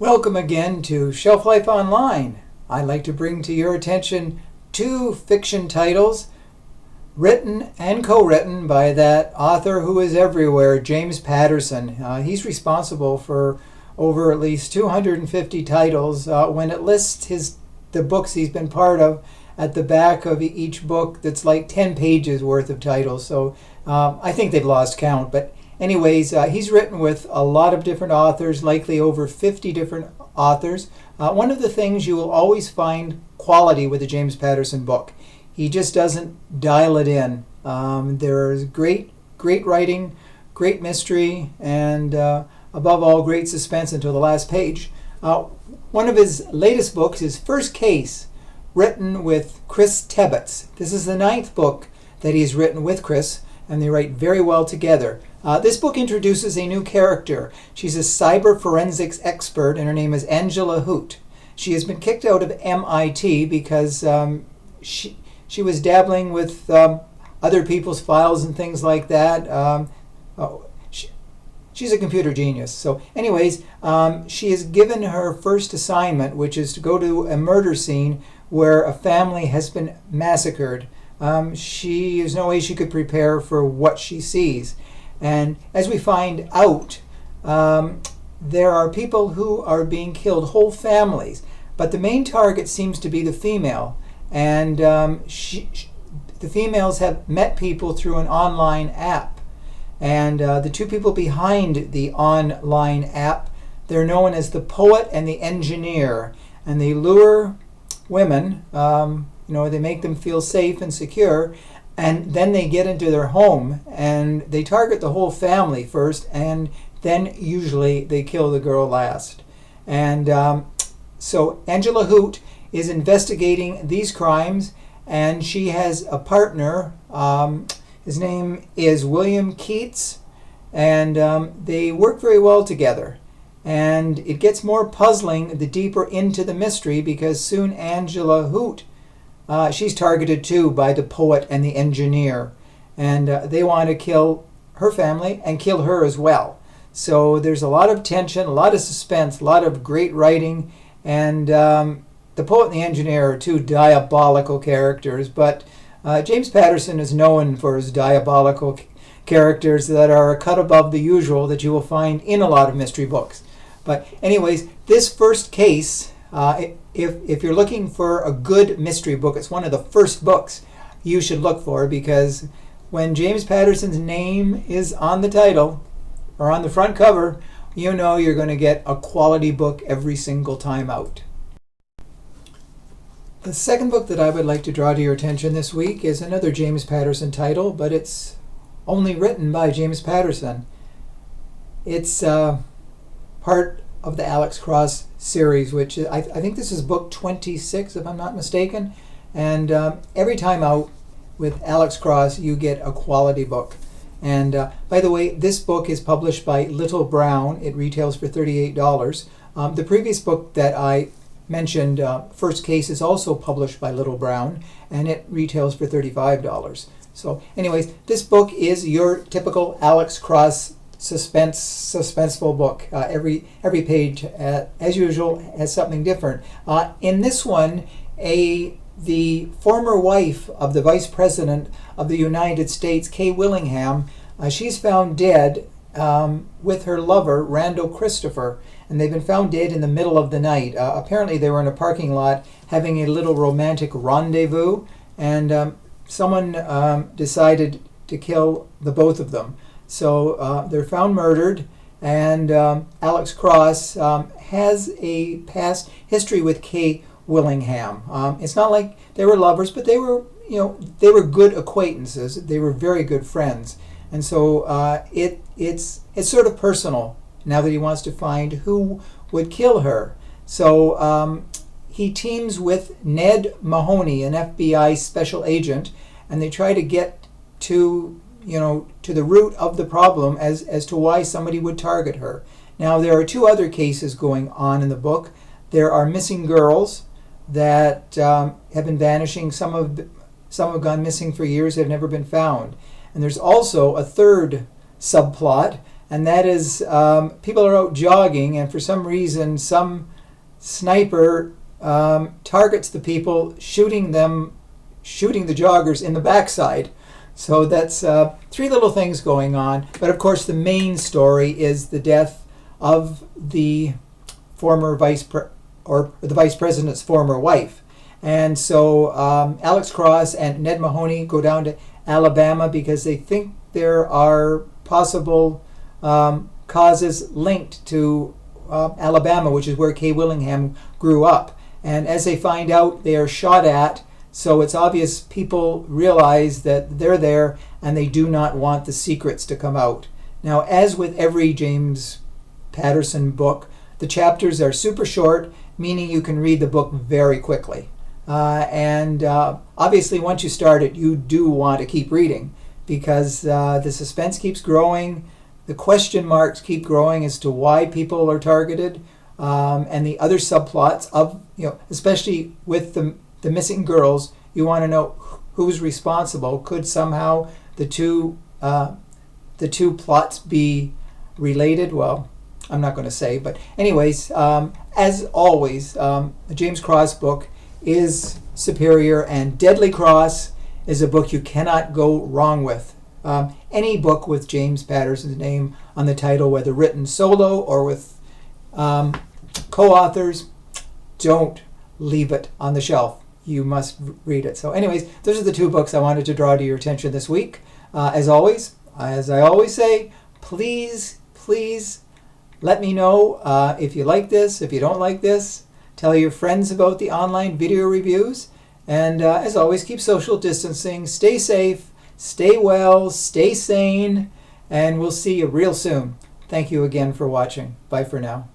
Welcome again to Shelf Life Online. I'd like to bring to your attention two fiction titles written and co-written by that author who is everywhere, James Patterson. He's responsible for over at least 250 titles. When it lists the books he's been part of, at the back of each book, that's like 10 pages worth of titles. So I think they've lost count. But anyways, he's written with a lot of different authors, likely over 50 different authors. One of the things you will always find quality with a James Patterson book. He just doesn't dial it in. There's great writing, great mystery, and above all, great suspense until the last page. One of his latest books is First Case, written with Chris Tebbetts. This is the 9th book that he's written with Chris, and they write very well together. This book introduces a new character. She's a cyber forensics expert, and her name is Angela Hoot. She has been kicked out of MIT because she was dabbling with other people's files and things like that. She's a computer genius. So anyways, she is given her first assignment, which is to go to a murder scene where a family has been massacred. There's no way she could prepare for what she sees. And as we find out, there are people who are being killed, whole families. But the main target seems to be the female. And the females have met people through an online app. And the two people behind the online app, they're known as the poet and the engineer. And they lure women, they make them feel safe and secure. And then they get into their home and they target the whole family first, and then usually they kill the girl last. And so Angela Hoot is investigating these crimes, and she has a partner. His name is William Keats, and they work very well together. And it gets more puzzling the deeper into the mystery, because soon Angela Hoot, she's targeted too by the poet and the engineer, and they want to kill her family and kill her as well. So there's a lot of tension, a lot of suspense, a lot of great writing, and the poet and the engineer are two diabolical characters, but James Patterson is known for his diabolical characters that are a cut above the usual that you will find in a lot of mystery books. But anyways, this First Case, if you're looking for a good mystery book, it's one of the first books you should look for, because when James Patterson's name is on the title or on the front cover, you know you're going to get a quality book every single time out. The second book that I would like to draw to your attention this week is another James Patterson title, but it's only written by James Patterson. It's part of the Alex Cross series, which I think this is book 26, if I'm not mistaken. And every time out with Alex Cross, you get a quality book. And by the way, this book is published by Little Brown. It retails for $38. The previous book that I mentioned, First Case, is also published by Little Brown, and it retails for $35. So anyways, this book is your typical Alex Cross suspenseful book. Every page, as usual, has something different. In this one, the former wife of the Vice President of the United States, Kay Willingham, she's found dead with her lover, Randall Christopher, and they've been found dead in the middle of the night. Apparently they were in a parking lot having a little romantic rendezvous, and someone decided to kill the both of them. So they're found murdered, and Alex Cross has a past history with Kay Willingham. It's not like they were lovers, but they were good acquaintances. They were very good friends, and so it's sort of personal now that he wants to find who would kill her. So he teams with Ned Mahoney, an FBI special agent, and they try to get to the root of the problem as to why somebody would target her. Now, there are two other cases going on in the book. There are missing girls that have been vanishing. Some have gone missing for years, have never been found. And there's also a third subplot and that is people are out jogging, and for some reason, some sniper targets the people, shooting the joggers in the backside. So that's three little things going on. But of course, the main story is the death of the former the vice president's former wife. And so Alex Cross and Ned Mahoney go down to Alabama because they think there are possible causes linked to Alabama, which is where Kay Willingham grew up. And as they find out, they are shot at. So it's obvious people realize that they're there and they do not want the secrets to come out. Now, as with every James Patterson book, the chapters are super short, meaning you can read the book very quickly. And obviously, once you start it, you do want to keep reading because the suspense keeps growing, the question marks keep growing as to why people are targeted, and the other subplots of, especially with the missing girls, you want to know who's responsible. Could somehow the two plots be related? Well, I'm not going to say, but anyways, as always, the James Cross book is superior, and Deadly Cross is a book you cannot go wrong with. Any book with James Patterson's name on the title, whether written solo or with co-authors, don't leave it on the shelf. You must read it. So anyways, those are the two books I wanted to draw to your attention this week. As always, as I always say, please let me know if you like this, if you don't like this. Tell your friends about the online video reviews. And as always, keep social distancing. Stay safe, stay well, stay sane, and we'll see you real soon. Thank you again for watching. Bye for now.